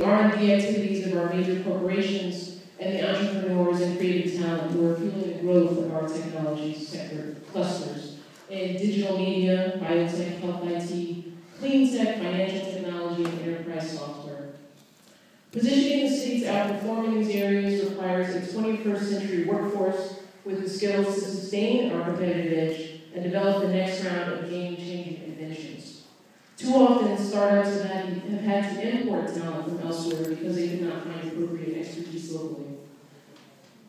R&D activities of our major corporations, and the entrepreneurs and creative talent who are fueling the growth of our technology sector clusters in digital media, biotech, health IT, clean tech, financial technology, and enterprise software. Positioning the city to outperform in these areas requires a 21st century workforce with the skills to sustain our competitive edge and develop the next round of game-changing inventions. Too often, startups have had to import talent from elsewhere because they could not find appropriate expertise locally.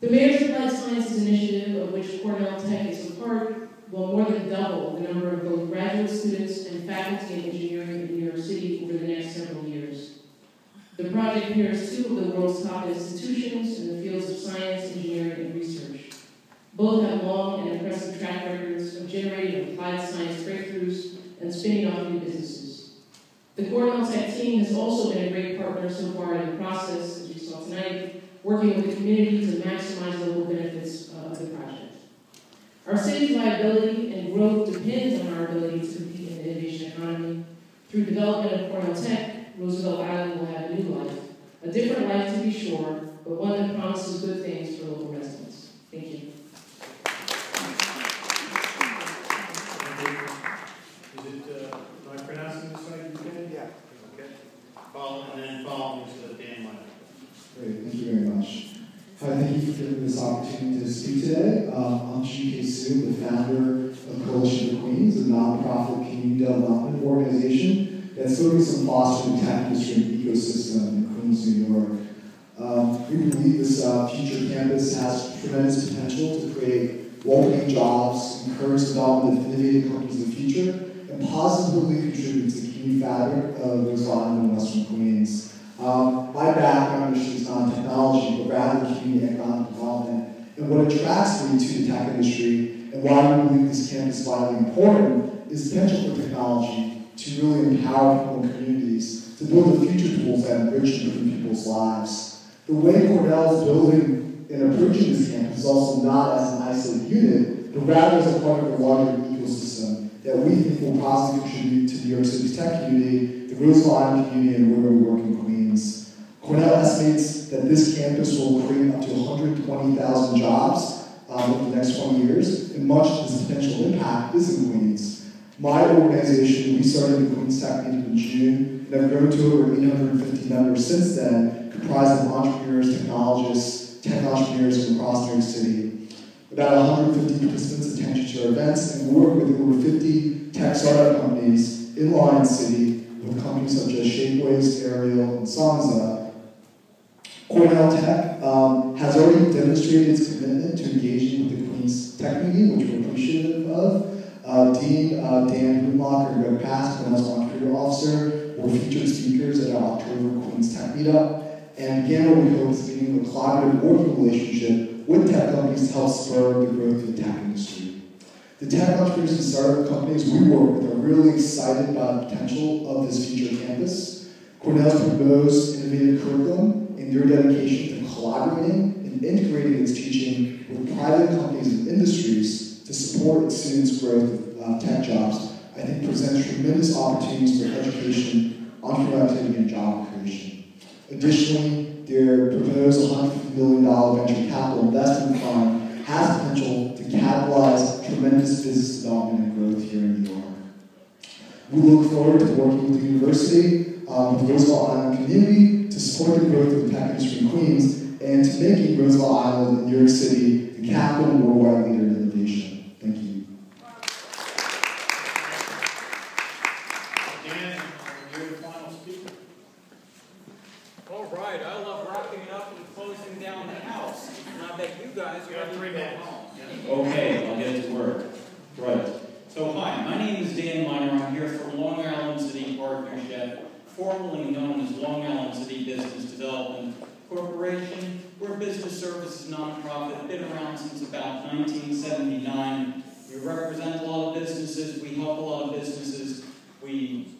The Mayor's Applied Sciences Initiative, of which Cornell Tech is a part, will more than double the number of both graduate students and faculty in engineering in New York City over the next several years. The project pairs two of the world's top institutions in the fields of science, engineering, and research. Both have long and impressive track records of generating applied science breakthroughs and spinning off new businesses. The Cornell Tech team has also been a great partner so far in the process, as we saw tonight, working with the community to maximize local benefits of the project. Our city's viability and growth depends on our ability to compete in the innovation economy. Through development of Cornell Tech, Roosevelt Island will have a new life, a different life to be sure, but one that promises good things for local residents. Thank you. Am I pronouncing this right? Yeah. Okay. Following to Dan Meyer. Great, thank you very much. Hi, thank you for giving me this opportunity to speak today. I'm G.K. Su, the founder of Coalition of Queens, a nonprofit community development organization that's focused on fostering the tech industry and ecosystem in Queens, New York. We believe this future campus has tremendous potential to create well-paying jobs, encourage development of innovative companies in the future, and positively contribute to the community fabric of Roosevelt Island and Western Queens. My background is not in technology, but rather community economic development. And what attracts me to the tech industry and why we believe this campus is vitally important is the potential for technology to really empower people in communities to build the future tools that enrich and improve people's lives. The way Cornell is building and approaching this campus is also not as an isolated unit, but rather as a part of a larger ecosystem that we think will positively contribute to New York City's tech community, the Roosevelt Island community, and where we work in Queens. Cornell estimates that this campus will create up to 120,000 jobs over the next 20 years, and much of this potential impact is in Queens. My organization, we started in Queens Tech in June, and have grown to over 850 members since then, comprised of entrepreneurs, technologists, tech entrepreneurs from across New York City. About 150 participants attend each of our events, and we work with over 50 tech startup companies in Lion City, with companies such as Shapeways, Ariel, and Sansa. Cornell Tech has already demonstrated its commitment to engaging with the Queens Tech Community, which we're appreciative of. Dean Dan Humlock and Greg Pass, Cornell's Entrepreneur Officer, were featured speakers at our October Queens Tech Meetup, and began what we hope is being a collaborative working relationship with tech companies to help spur the growth of the tech industry. The tech entrepreneurs and startup companies we work with are really excited by the potential of this future campus. Cornell's proposed innovative curriculum and their dedication to collaborating and integrating its teaching with private companies and industries to support its students' growth of tech jobs, I think presents tremendous opportunities for education, entrepreneurial activity, and job creation. Additionally, their proposed $150 million venture capital investment fund has potential to capitalize tremendous business development and growth here in New York. We look forward to working with the university, with the Roosevelt Island community, to support the growth of the tech industry in Queens, and to making Roosevelt Island and New York City the capital and worldwide leader in innovation. Thank you. Dan, you're the final speaker. All right, I love wrapping it up and closing down the house. And I bet you guys are ready to go home. Okay, I'll get to work. Right. So hi, my name is Dan Meyer. I'm here from Long Island City Partnership, formerly known as Long Island City Business Development Corporation. We're a business services nonprofit, been around since about 1979. We represent a lot of businesses, we help a lot of businesses. We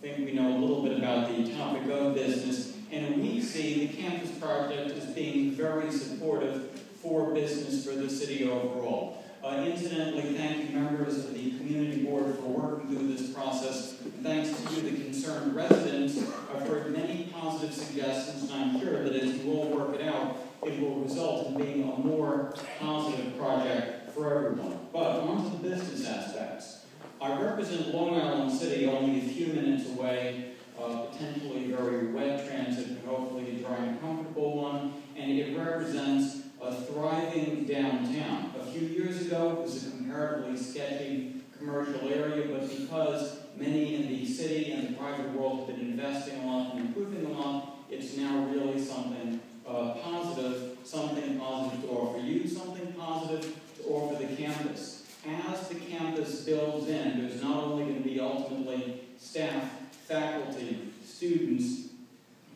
think we know a little bit about the topic of business, and we see the campus project as being very supportive for business for the city overall. Incidentally, thank you members of the community board for working through this process. Thanks to you, the concerned residents. I've heard many positive positive suggestions, and I'm sure that as you all work it out, it will result in being a more positive project for everyone. But on to the business aspects. I represent Long Island City, only a few minutes away, potentially very wet transit, but hopefully a dry and comfortable one, and it represents a thriving downtown. A few years ago, it was a comparatively sketchy commercial area, but because many in the city and the private world have been investing a lot and improving a lot, it's now really something positive, something positive to offer you, something positive to offer the campus. As the campus builds in, there's not only going to be ultimately staff, faculty, students,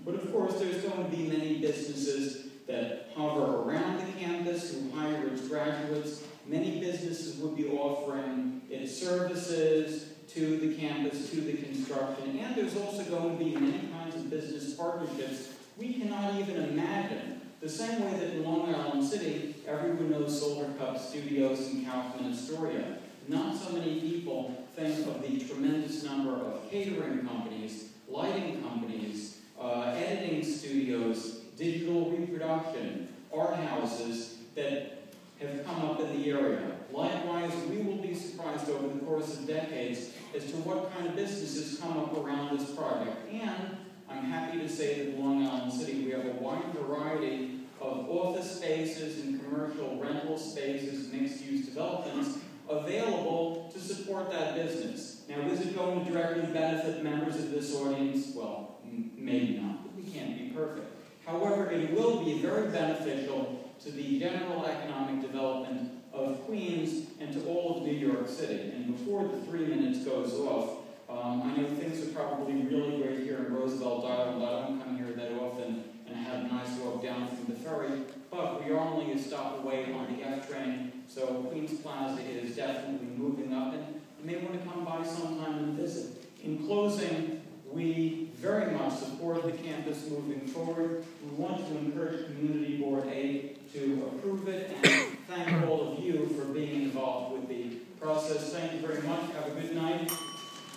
but of course there's going to be many businesses that hover around the campus who hire its graduates. Many businesses would be offering its services to the campus, to the construction, and there's also going to be many kinds of business partnerships we cannot even imagine. The same way that in Long Island City, everyone knows Solar Cup Studios in Kaufman Astoria. Not so many people think of the tremendous number of catering companies, lighting companies, editing studios, digital reproduction, art houses that have come up in the area. Likewise, we will be surprised over the course of decades as to what kind of businesses come up around this project. And I'm happy to say that in Long Island City we have a wide variety of office spaces and commercial rental spaces, mixed-use developments available to support that business. Now, is it going to directly benefit members of this audience? Well, maybe not. We can't be perfect. However, it will be very beneficial to the general economic development of Queens and to all of New York City. And before the 3 minutes goes off, I know things are probably really great here in Roosevelt Island. I don't come here that often, and I had a nice walk down from the ferry, but we are only a stop away on the F train, so Queens Plaza is definitely moving up, and you may want to come by sometime and visit. In closing, we very much support the campus moving forward. We want to encourage Community Board A to approve it, and thank all of you for being involved with the process. Thank you very much. Have a good night.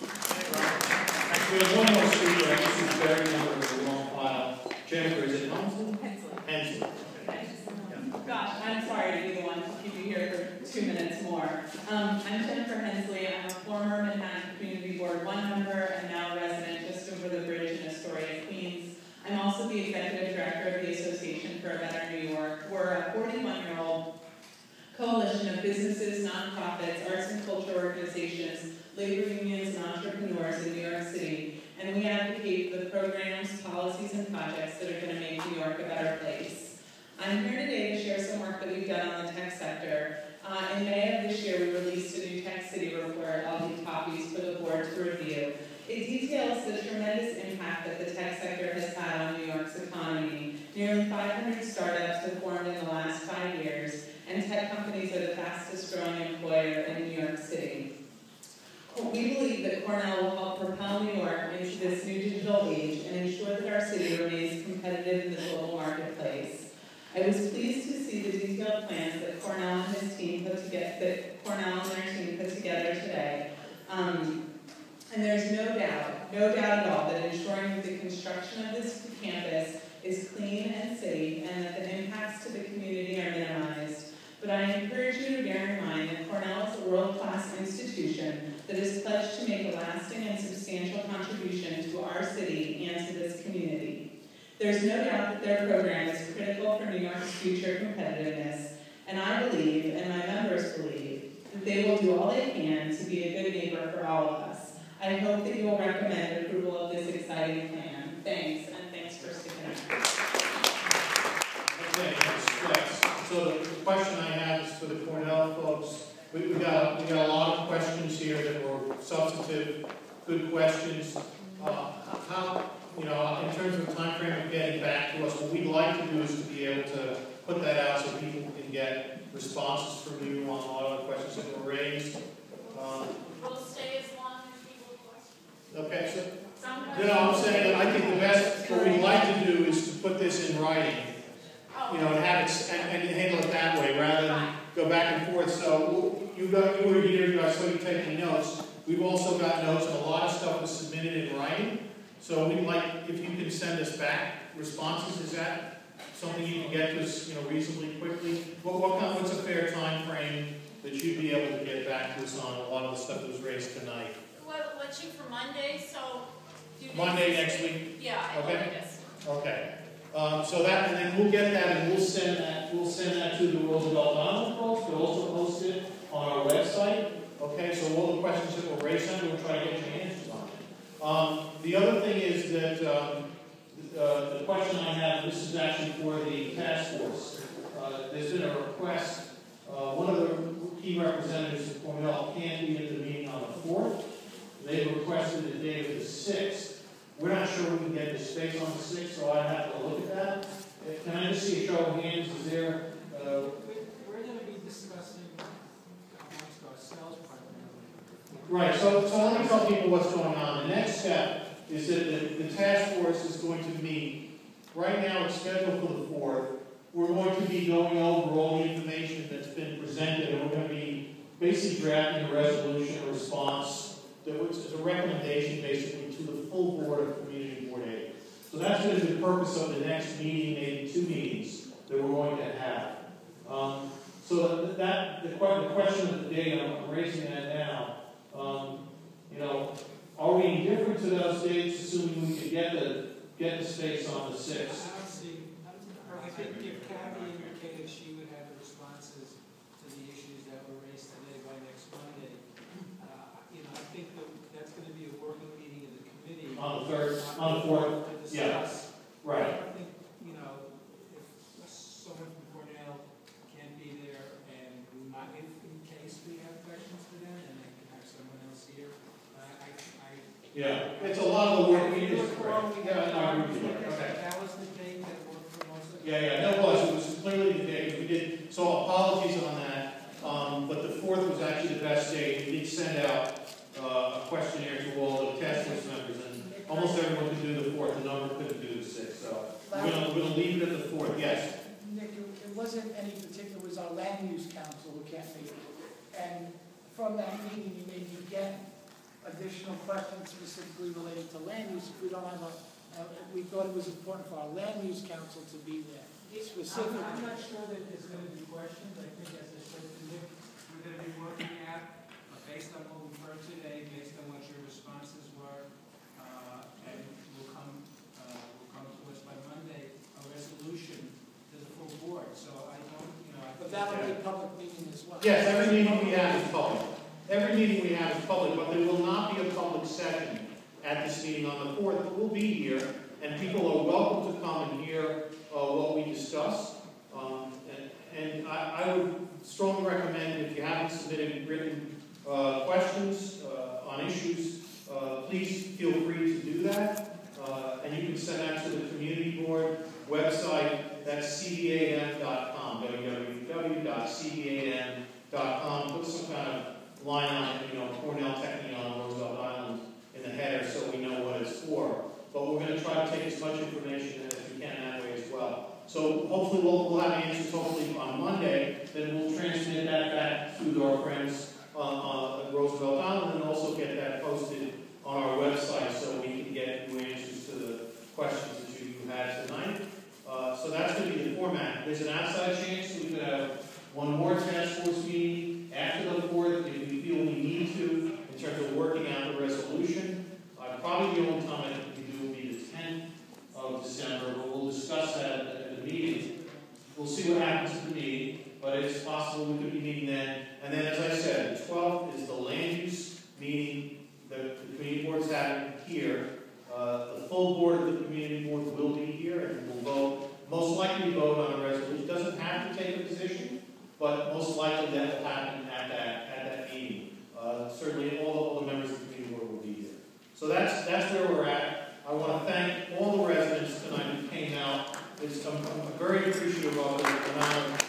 Actually, there's one more speaker. This is very number of the long file. Jennifer, is it Hensley? Hensley. Gosh, I'm sorry to be the one to keep you here for 2 minutes more. I'm Jennifer Hensley. I'm a former Manhattan Community Board 1 member and now a resident just over the bridge in Astoria, Queens. I'm also the executive director of the Association for a Better New York. We're a 41-year-old coalition of businesses, nonprofits, arts and culture organizations, labor unions, and entrepreneurs in New York City, and we advocate for the programs, policies, and projects that are going to make New York a better place. I'm here today to share some work that we've done on the tech sector. In May of this year, we released a new Tech City report. I'll leave copies for the board to review. It details the tremendous impact that the tech sector has had on New York's economy. Nearly 500 startups have formed in the last 5 years, and tech companies are the fastest growing employer in New York City. We believe that Cornell will help propel New York into this new digital age and ensure that our city remains competitive in the global marketplace. I was pleased to see the detailed plans that Cornell and their team put together today. And there's no doubt at all, that ensuring that the construction of this campus is clean and safe and that the impacts to the community are minimized. But I encourage you to bear in mind that Cornell is a world-class institution that is pledged to make a lasting and substantial contribution to our city and to this community. There's no doubt that their program is critical for New York's future competitiveness, and I believe, and my members believe, that they will do all they can to be a good neighbor for all of us. I hope that you will recommend approval of this exciting plan. Thanks, and thanks for sticking around. Okay, yes. So the question I have is for the Cornell folks. We got a lot of questions here that were substantive, good questions. How, you know, in terms of time frame of getting back to us, what we'd like to do is to be able to put that out so people can get responses from you on a lot of the questions that were raised. We'll stay as long as people question. Okay, so I'm saying that I think the best, what we'd like to do is to put this in writing, you know, and have it and handle it that way rather than go back and forth. So you were here, I saw you taking notes. We've also got notes, and a lot of stuff was submitted in writing. So we'd like, if you can send us back responses, is that something you can get to us, reasonably quickly? What's a fair time frame that you'd be able to get back to us on a lot of the stuff that was raised tonight? Well, let's shoot for Monday, so. Monday next week? Yeah, I Okay. believe this. Okay. So that, and then we'll get that and we'll send that to the Roosevelt Island folks, we'll also post it on our website. Okay, so all the questions that were raised on, we'll try to get your answers on it. The other thing is that the question I have, this is actually for the task force. There's been a request, one of the key representatives of Cornell can't be at the meeting on the 4th. They requested the date of the 6th. We're not sure we can get the space on the 6th, so I have to look at that. Can I just see a show of hands? Is there... we're going to be discussing amongst ourselves primarily. Right, so let me tell people what's going on. The next step is that the task force is going to meet. Right now it's scheduled for the 4th. We're going to be going over all the information that's been presented, and we're going to be basically drafting a resolution, a response. It's a recommendation basically to the full board of Community Board 8. So that's going to be the purpose of the next meeting, maybe 2 meetings that we're going to have. So the question of the day, I'm raising that now. Are we indifferent to those dates, assuming we could get the space on the 6th? I think if Kathy indicated she would have the responses to the issues that were raised today by next Monday, I think that's going to be a working meeting of the committee. On the 3rd, on the 4th, to discuss. Yeah, right. I think, if someone from Cornell can't be there, and we might, if in case we have questions for them, and they can have someone else here. Yeah, it's a lot of the work we do. Yeah, I agree with you. Okay. That was the date that worked for most of us. Yeah, no, it was clearly the day we did. So apologies on that, but the 4th was actually the best day. We did send out a questionnaire to all the task force members, and almost everyone could do the 4th. The number couldn't do the 6th. So we're going to leave it at the 4th. Yes. Nick, it wasn't any particular. It was our land use council who can't make it, and from that meeting, you maybe get additional questions specifically related to land use. If we don't have we thought it was important for our land use council to be there. Specifically. I'm not sure that there's going to be questions. I think, as I said to Nick, we're going to be working at, based on what we've heard today, based on what your responses were, and will come to us by Monday, a resolution to the full board. So I don't, But that'll be a public meeting as well. Yes, every meeting we have is public. Every meeting we have is public, but there will not be a public session at this meeting on the 4th. But we'll be here, and people are welcome to come and hear what we discuss. And I would strongly recommend, if you haven't submitted written questions on issues, please feel free to do that. And you can send that to the community board website. That's cbam.com, www.cbam.com. Put some kind of line on it, Cornell, Technion, Roosevelt Island in the header so we know what it's for. But we're going to try to take as much information as we can that way as well. So hopefully we'll have answers hopefully on Monday. Then we'll transmit that back to our friends on Roosevelt Island and also get that posted on our website so we can get new answers to the questions that you had tonight. So that's going to be the format. There's an outside chance we could have one more task force meeting after the 4th if we feel we need to in terms of working out the resolution. Probably the only time I think we do will be the 10th of December, but we'll discuss that at the meeting. We'll see what happens at the meeting, but it's possible we could be meeting then. And then, as I said, the 12th is the land use meeting that the community board's having here. The full board of the community board will be here and will vote, most likely vote on a resolution. It doesn't have to take a position, but most likely that will happen at that meeting. Certainly all the members of the community board will be here. So that's where we're at. I want to thank all the residents tonight who came out. I'm very appreciative of the amount of